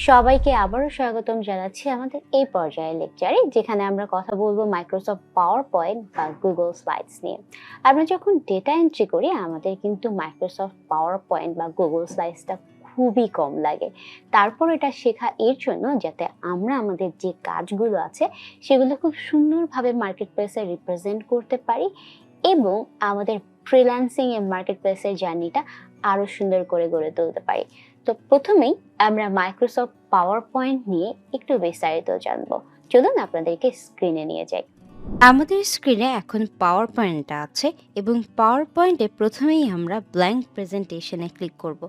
সবাইকে আবারও স্বাগতম জানাচ্ছি আমাদের এই পর্যায়ের লেকচারে, যেখানে আমরা কথা বলবো মাইক্রোসফট পাওয়ার পয়েন্ট বা গুগল স্লাইডস নিয়ে। আমরা যখন ডেটা এন্ট্রি করি আমাদের কিন্তু মাইক্রোসফট পাওয়ার পয়েন্ট বা গুগল স্লাইডসটা খুবই কম লাগে। তারপর এটা শেখা এর জন্য যাতে আমরা আমাদের যে কাজগুলো আছে সেগুলো খুব সুন্দরভাবে মার্কেট প্লেসে রিপ্রেজেন্ট করতে পারি এবং আমাদের ফ্রিল্যান্সিং এর মার্কেট প্লেসের জার্নিটা আরো সুন্দর করে গড়ে তুলতে পারি। তো প্রথমেই আমরা মাইক্রোসফট পাওয়ার পয়েন্ট নিয়ে একটু বিস্তারিত জানবো। চলুন আপনাদেরকে স্ক্রিনে নিয়ে যাই। আমাদের স্ক্রিনে এখন পাওয়ার পয়েন্টটা আছে এবং পাওয়ার পয়েন্টে প্রথমেই আমরা ব্ল্যাঙ্ক প্রেজেন্টেশনে ক্লিক করব।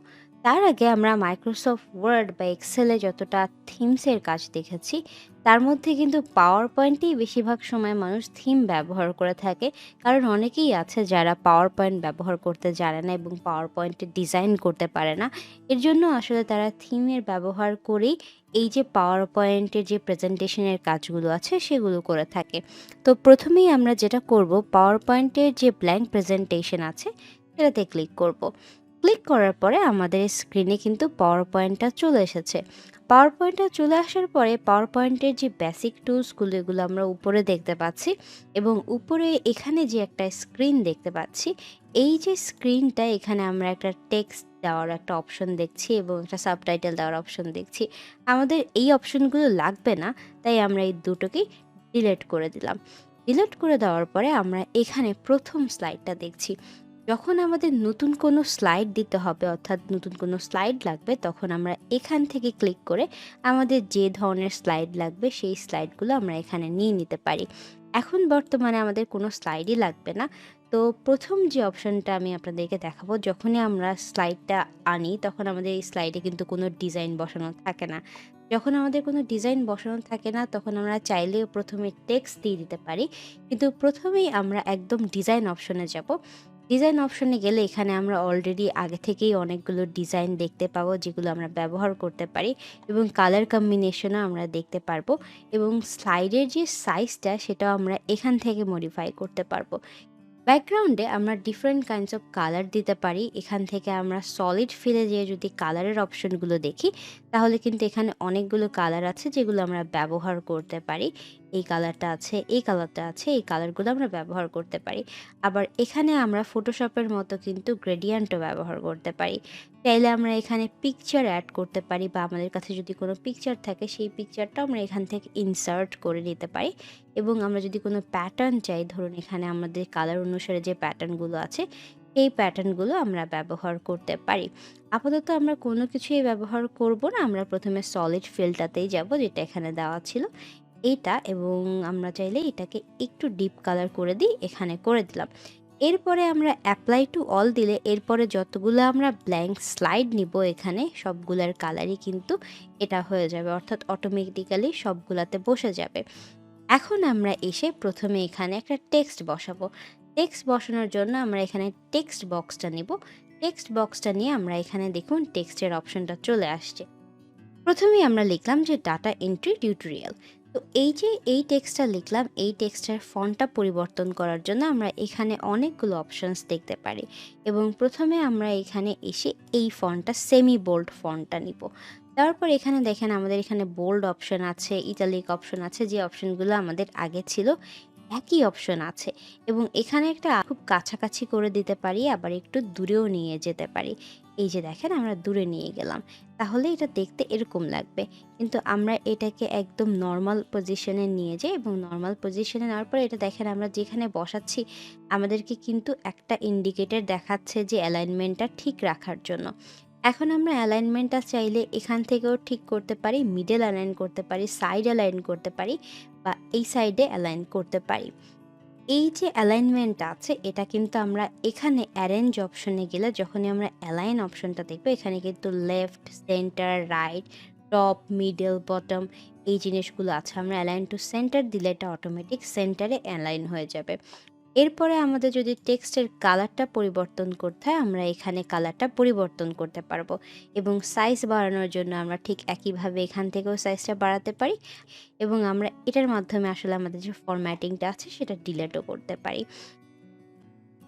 তার আগে আমরা মাইক্রোসফট ওয়ার্ড বা এক্সেলে যতটা থিমসের কাজ দেখেছি তার মধ্যে কিন্তু পাওয়ার পয়েন্টেই বেশিরভাগ সময় মানুষ থিম ব্যবহার করে থাকে, কারণ অনেকেই আছে যারা পাওয়ার পয়েন্ট ব্যবহার করতে জানে না এবং পাওয়ার পয়েন্টে ডিজাইন করতে পারে না। এর জন্য আসলে তারা থিমের ব্যবহার করেই এই যে পাওয়ার পয়েন্টের যে প্রেজেন্টেশনের কাজগুলো আছে সেগুলো করে থাকে। তো প্রথমেই আমরা যেটা করব, পাওয়ার পয়েন্টের যে ব্ল্যাঙ্ক প্রেজেন্টেশন আছে সেটাতে ক্লিক করব। ক্লিক করার পরে আমাদের স্ক্রিনে কিন্তু পাওয়ার পয়েন্টটা চলে এসেছে। পাওয়ার পয়েন্টটা চলে আসার পরে পাওয়ার পয়েন্টের যে বেসিক টুলসগুলো এগুলো আমরা উপরে দেখতে পাচ্ছি এবং উপরে এখানে যে একটা স্ক্রিন দেখতে পাচ্ছি, এই যে স্ক্রিনটা এখানে আমরা একটা টেক্সট দেওয়ার একটা অপশন দেখছি এবং একটা সাবটাইটেল দেওয়ার অপশন দেখছি। আমাদের এই অপশনগুলো লাগবে না, তাই আমরা এই দুটোকেই ডিলিট করে দিলাম। ডিলিট করে দেওয়ার পরে আমরা এখানে প্রথম স্লাইডটা দেখছি। যখন আমাদের নতুন কোনো স্লাইড দিতে হবে, অর্থাৎ নতুন কোনো স্লাইড লাগবে, তখন আমরা এখান থেকে ক্লিক করে আমাদের যে ধরনের স্লাইড লাগবে সেই স্লাইডগুলো আমরা এখানে নিয়ে নিতে পারি। এখন বর্তমানে আমাদের কোনো স্লাইডই লাগবে না। তো প্রথম যে অপশনটা আমি আপনাদেরকে দেখাবো, যখনই আমরা স্লাইডটা আনি তখন আমাদের এই স্লাইডে কিন্তু কোনো ডিজাইন বসানো থাকে না। যখন আমাদের কোনো ডিজাইন বসানো থাকে না তখন আমরা চাইলেও প্রথমে টেক্সট দিয়ে দিতে পারি, কিন্তু প্রথমেই আমরা একদম ডিজাইন অপশনে যাব। ডিজাইন অপশনে গেলে এখানে আমরা অলরেডি আগে থেকেই অনেকগুলো ডিজাইন দেখতে পাবো যেগুলো আমরা ব্যবহার করতে পারি এবং কালার কম্বিনেশনও আমরা দেখতে পারবো এবং স্লাইডের যে সাইজটা সেটাও আমরা এখান থেকে মডিফাই করতে পারবো। ব্যাকগ্রাউন্ডে আমরা ডিফারেন্ট কাইন্ডস অফ কালার দিতে পারি। এখান থেকে আমরা সলিড ফিলে যেয়ে যদি কালারের অপশনগুলো দেখি তাহলে কিন্তু এখানে অনেকগুলো কালার আছে যেগুলো আমরা ব্যবহার করতে পারি। এই কালারটা আছে, এই কালারটা আছে, এই কালারগুলো আমরা ব্যবহার করতে পারি। আবার এখানে আমরা ফটোশপের মতো কিন্তু গ্রেডিয়েন্টও ব্যবহার করতে পারি। চাইলে আমরা এখানে পিকচার অ্যাড করতে পারি বা আমাদের কাছে যদি কোনো পিকচার থাকে সেই পিকচারটা আমরা এখান থেকে ইনসার্ট করে নিতে পারি এবং আমরা যদি কোনো প্যাটার্ন চাই, ধরুন এখানে আমাদের কালার অনুসারে যে প্যাটার্নগুলো আছে এই প্যাটার্নগুলো আমরা ব্যবহার করতে পারি। আপাতত আমরা কোনো কিছুই ব্যবহার করব না, আমরা প্রথমে সলিড ফিলটাতেই যাব যেটা এখানে দেওয়া ছিল এইটা, এবং আমরা চাইলে এটাকে একটু ডিপ কালার করে দিই, এখানে করে দিলাম। এরপরে আমরা অ্যাপ্লাই টু অল দিলে এরপরে যতগুলো আমরা ব্ল্যাঙ্ক স্লাইড নিব এখানে সবগুলোর কালারই কিন্তু এটা হয়ে যাবে, অর্থাৎ অটোমেটিক্যালি সবগুলাতে বসে যাবে। এখন আমরা এসে প্রথমে এখানে একটা টেক্সট বসাবো। টেক্সট বসানোর জন্য আমরা এখানে টেক্সট বক্সটা নিব। টেক্সট বক্সটা নিয়ে আমরা এখানে দেখুন টেক্সটের অপশনটা চলে আসছে। প্রথমেই আমরা লিখলাম যে ডাটা এন্ট্রি টিউটোরিয়াল। তো এই যে এই টেক্সটটা লিখলাম, এই টেক্সটের ফন্টটা পরিবর্তন করার জন্য আমরা এখানে অনেকগুলো অপশনস দেখতে পারি এবং প্রথমে আমরা এখানে এসে এই ফন্টটা সেমি বোল্ড ফন্টটা নিব। তারপর এখানে দেখেন আমাদের এখানে বোল্ড অপশন আছে, ইটালিক অপশন আছে, যে অপশনগুলো আমাদের আগে ছিল একই অপশন আছে এবং এখানে একটা খুব কাছাকাছি করে দিতে পারি, আবার একটু দূরেও নিয়ে যেতে পারি। এই যে দেখেন আমরা দূরে নিয়ে গেলাম, তাহলে এটা দেখতে এরকম লাগবে, কিন্তু আমরা এটাকে একদম নর্মাল পজিশনে নিয়ে যাই এবং নর্মাল পজিশনে নেওয়ার পরে এটা দেখেন আমরা যেখানে বসাচ্ছি আমাদেরকে কিন্তু একটা ইন্ডিকেটর দেখাচ্ছে যে অ্যালাইনমেন্টটা ঠিক রাখার জন্য। এখন আমরা অ্যালাইনমেন্টটা চাইলে এখান থেকেও ঠিক করতে পারি, মিডল অ্যালাইন করতে পারি, সাইড অ্যালাইন করতে পারি বা এই সাইডে অ্যালাইন করতে পারি। এই যে অ্যালাইনমেন্টটা আছে এটা কিন্তু আমরা এখানে অ্যারেঞ্জ অপশনে গেলে যখনই আমরা অ্যালাইন অপশনটা দেখবো এখানে কিন্তু left, centre, right, top, middle, bottom এই জিনিসগুলো আছে। আমরা অ্যালাইন টু সেন্টার দিলে এটা অটোমেটিক সেন্টারে অ্যালাইন হয়ে যাবে। এরপরে আমাদের যদি টেক্সটের কালারটা পরিবর্তন করতে হয় আমরা এখানে কালারটা পরিবর্তন করতে পারবো এবং সাইজ বাড়ানোর জন্য আমরা ঠিক একইভাবে এখান থেকেও সাইজটা বাড়াতে পারি এবং আমরা এটার মাধ্যমে আসলে আমাদের যে ফরম্যাটিংটা আছে সেটা ডিলিটও করতে পারি।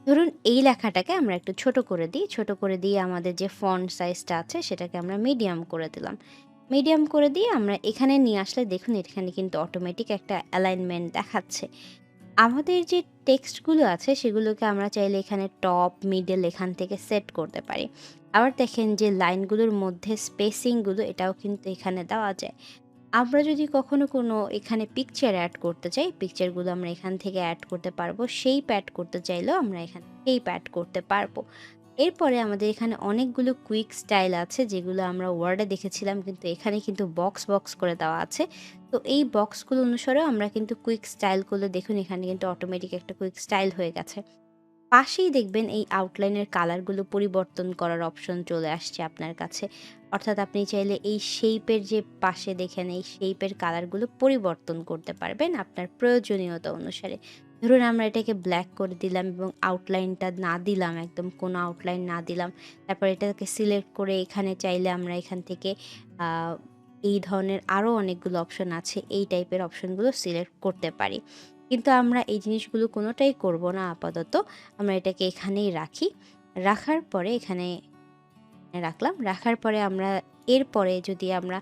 ধরুন এই লেখাটাকে আমরা একটু ছোট করে দিই, ছোট করে দিয়ে আমাদের যে ফন্ট সাইজটা আছে সেটাকে আমরা মিডিয়াম করে দিলাম। মিডিয়াম করে দিয়ে আমরা এখানে নিয়ে আসলে দেখুন এখানে কিন্তু অটোমেটিক একটা অ্যালাইনমেন্ট দেখাচ্ছে। আমাদের যে টেক্সটগুলো আছে সেগুলোকে আমরা চাইলে এখানে টপ, মিডল এখান থেকে সেট করতে পারি। আবার দেখেন যে লাইনগুলোর মধ্যে স্পেসিংগুলো এটাও কিন্তু এখানে দেওয়া যায়। আমরা যদি কখনো কোনো এখানে পিকচার অ্যাড করতে চাই, পিকচারগুলো আমরা এখান থেকে অ্যাড করতে পারবো। শেপ অ্যাড করতে চাইলেও আমরা এখান শেপ অ্যাড করতে পারবো। এরপরে আমাদের এখানে অনেকগুলো কুইক স্টাইল আছে যেগুলো আমরা ওয়ার্ডে দেখেছিলাম, কিন্তু এখানে কিন্তু বক্স করে দেওয়া আছে। তো এই বক্সগুলো অনুসারেও আমরা কিন্তু কুইক স্টাইলগুলো দেখুন এখানে কিন্তু অটোমেটিক একটা কুইক স্টাইল হয়ে গেছে। পাশেই দেখবেন এই আউটলাইনের কালারগুলো পরিবর্তন করার অপশন চলে আসছে আপনার কাছে। অর্থাৎ আপনি চাইলে এই শেইপের যে পাশে দেখেন এই শেইপের কালারগুলো পরিবর্তন করতে পারবেন আপনার প্রয়োজনীয়তা অনুসারে। ধরুন আমরা এটাকে ব্ল্যাক করে দিলাম এবং আউটলাইনটা না দিলাম, একদম কোনো আউটলাইন না দিলাম। তারপর এটাকে সিলেক্ট করে এখানে চাইলে আমরা এখান থেকে আ এই ধরনের আরও অনেকগুলো অপশন আছে। এই টাইপের অপশনগুলো সিলেক্ট করতে পারি। কিন্তু আমরা এই জিনিসগুলো কোনোটাই করব না আপাতত। আমরা এটাকে এখানেই রাখি। রাখার পরে এখানে রাখলাম। রাখার পরে আমরা এরপরে যদি আমরা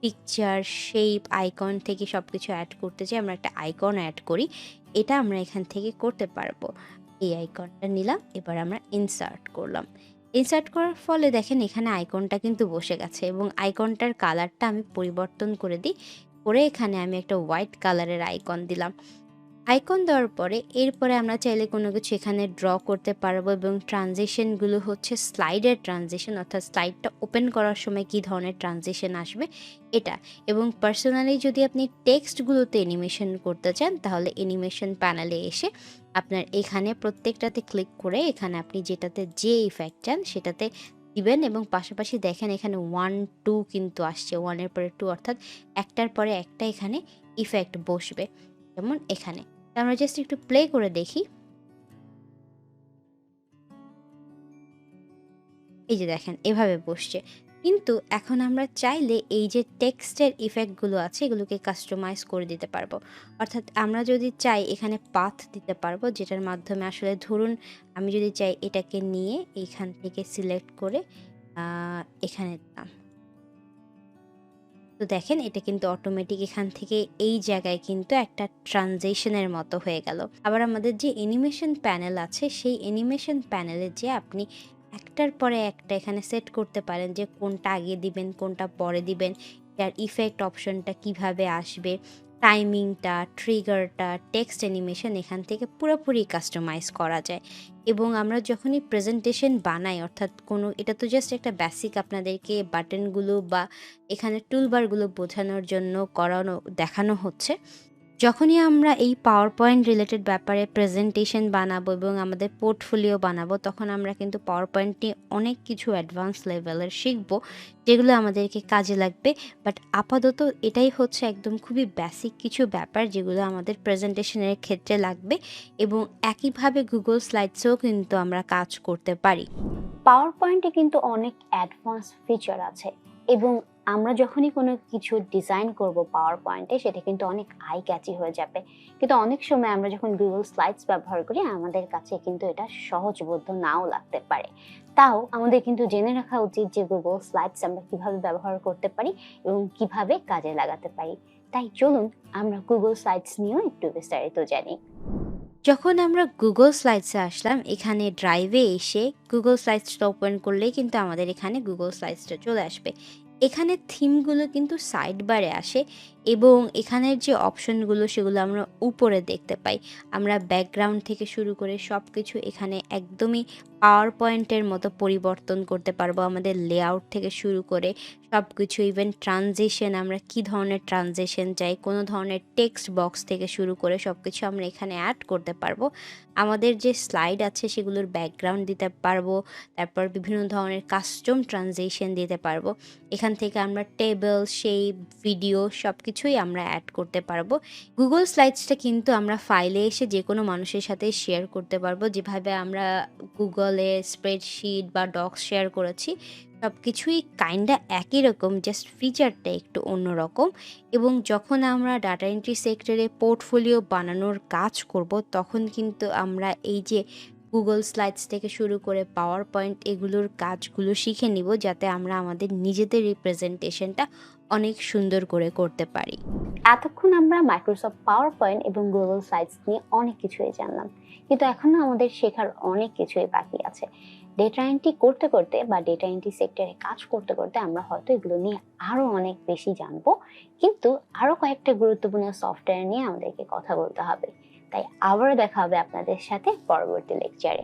পিকচার, শেপ, আইকন থেকে সবকিছু অ্যাড করতে চাই, আমরা একটা আইকন অ্যাড করি। এটা আমরা এখান থেকে করতে পারবো। এই আইকনটা নিলাম, এবার আমরা ইনসার্ট করলাম। ইনসার্ট করার ফলে দেখেন এখানে আইকনটা কিন্তু বসে গেছে এবং আইকনটার কালারটা আমি পরিবর্তন করে দিই। করে এখানে আমি একটা হোয়াইট কালারের আইকন দিলাম। আইকন দেওয়ার পরে এরপরে আমরা চাইলে কোনো কিছু এখানে ড্র করতে পারবো এবং ট্রানজিশনগুলো হচ্ছে স্লাইডের ট্রানজিশন, অর্থাৎ স্লাইডটা ওপেন করার সময় কী ধরনের ট্রানজিশন আসবে এটা। এবং পার্সোনালি যদি আপনি টেক্সটগুলোতে অ্যানিমেশন করতে চান তাহলে অ্যানিমেশন প্যানেলে এসে আপনার এখানে প্রত্যেকটাতে ক্লিক করে এখানে আপনি যেটাতে যে ইফেক্ট চান সেটাতে দিবেন এবং পাশাপাশি দেখেন এখানে 1, 2 কিন্তু আসছে, 1 এর পরে 2 অর্থাৎ একটার পরে একটা এখানে ইফেক্ট বসবে, যেমন এখানে। তো আমরা জাস্ট একটু প্লে করে দেখি। এই যে দেখেন এভাবে বসছে। কিন্তু এখন আমরা চাইলে এই যে টেক্সটের ইফেক্টগুলো আছে এগুলোকে কাস্টমাইজ করে দিতে পারবো। অর্থাৎ আমরা যদি চাই এখানে পাথ দিতে পারবো যেটার মাধ্যমে আসলে ধরুন আমি যদি চাই এটাকে নিয়ে এইখান থেকে সিলেক্ট করে এখানে দিলাম। তো দেখেন এটা কিন্তু অটোমেটিক এখান থেকে এই জায়গায় কিন্তু একটা ট্রানজিশনের মতো হয়ে গেল। আবার আমাদের যে অ্যানিমেশন প্যানেল আছে সেই অ্যানিমেশন প্যানেলে যে আপনি একটার পরে একটা এখানে সেট করতে পারেন যে কোনটা আগে দিবেন, কোনটা পরে দিবেন, এটার ইফেক্ট অপশনটা কিভাবে আসবে, টাইমিংটা, ট্রিগারটা, টেক্সট অ্যানিমেশন এখান থেকে পুরোপুরি কাস্টমাইজ করা যায়। এবং আমরা যখনই প্রেজেন্টেশন বানাই অর্থাৎ কোনো, এটা তো জাস্ট একটা বেসিক আপনাদেরকে বাটনগুলো বা এখানে টুলবারগুলো বোঝানোর জন্য দেখানো হচ্ছে। যখনই আমরা এই পাওয়ার পয়েন্ট রিলেটেড ব্যাপারে প্রেজেন্টেশন বানাবো এবং আমাদের পোর্টফোলিও বানাবো তখন আমরা কিন্তু পাওয়ার পয়েন্ট নিয়ে অনেক কিছু অ্যাডভান্স লেভেলের শিখবো যেগুলো আমাদেরকে কাজে লাগবে। বাট আপাতত এটাই হচ্ছে একদম খুবই বেসিক কিছু ব্যাপার যেগুলো আমাদের প্রেজেন্টেশনের ক্ষেত্রে লাগবে এবং একইভাবে গুগল স্লাইডসেও কিন্তু আমরা কাজ করতে পারি। পাওয়ার পয়েন্টে কিন্তু অনেক অ্যাডভান্স ফিচার আছে এবং আমরা যখনই কোনো কিছু ডিজাইন করব পাওয়ার পয়েন্টে সেটা কিন্তু অনেক আই ক্যাচি হয়ে যাবে। কিন্তু অনেক সময় আমরা যখন গুগল স্লাইডস ব্যবহার করি আমাদের কাছে কিন্তু এটা সহজবোধ্য নাও লাগতে পারে। তাও আমাদের কিন্তু জেনে রাখা উচিত যে গুগল স্লাইডস আমরা কিভাবে ব্যবহার করতে পারি এবং কিভাবে কাজে লাগাতে পারি। তাই চলুন আমরা গুগল স্লাইডস নিয়েও একটু বিস্তারিত জানি। যখন আমরা গুগল স্লাইডসে আসলাম এখানে ড্রাইভে এসে গুগল স্লাইডসটা ওপেন করলেই কিন্তু আমাদের এখানে গুগল স্লাইডসটা চলে আসবে। এখানে থিমগুলো কিন্তু সাইড বারে আসে এবং এখানের যে অপশনগুলো সেগুলো আমরা উপরে দেখতে পাই। আমরা ব্যাকগ্রাউন্ড থেকে শুরু করে সব কিছু এখানে একদমই পাওয়ার পয়েন্টের মতো পরিবর্তন করতে পারবো। আমাদের লেআউট থেকে শুরু করে সব কিছু, ইভেন ট্রানজিশন, আমরা কি ধরনের ট্রানজিশন চাই, কোনো ধরনের টেক্সট বক্স থেকে শুরু করে সব কিছু আমরা এখানে অ্যাড করতে পারবো। আমাদের যে স্লাইড আছে সেগুলোর ব্যাকগ্রাউন্ড দিতে পারবো, তারপর বিভিন্ন ধরনের কাস্টম ট্রানজিশন দিতে পারবো। এখান থেকে আমরা টেবল, শেপ, ভিডিও সব কিছুই আমরা অ্যাড করতে পারবো। গুগল স্লাইডসটা কিন্তু আমরা ফাইলে এসে যে কোনো মানুষের সাথে শেয়ার করতে পারবো। যেভাবে আমরা গুগলে স্প্রেডশিট বা ডক্স শেয়ার করেছি সব কিছুই কাইন্ডা একই রকম, জাস্ট ফিচারটা একটু অন্যরকম। এবং যখন আমরা ডাটা এন্ট্রি সেক্টরে পোর্টফোলিও বানানোর কাজ করব তখন কিন্তু আমরা এই যে গুগল স্লাইডস থেকে শুরু করে পাওয়ার পয়েন্ট এগুলোর কাজগুলো শিখে নিব, যাতে আমরা আমাদের নিজেদের রিপ্রেজেন্টেশনটা অনেক সুন্দর করে করতে পারি। এতক্ষণ আমরা মাইক্রোসফট পাওয়ার পয়েন্ট এবং গুগল স্লাইডস নিয়ে অনেক কিছুই জানলাম, কিন্তু এখনো আমাদের শেখার অনেক কিছুই বাকি আছে। ডেটা এন্ট্রি করতে করতে বা ডেটা এন্ট্রি সেক্টরে কাজ করতে করতে আমরা হয়তো এগুলো নিয়ে আরো অনেক বেশি জানবো, কিন্তু আরো কয়েকটা গুরুত্বপূর্ণ সফটওয়্যার নিয়ে আমাদেরকে কথা বলতে হবে। তাই আবারও দেখা হবে আপনাদের সাথে পরবর্তী লেকচারে।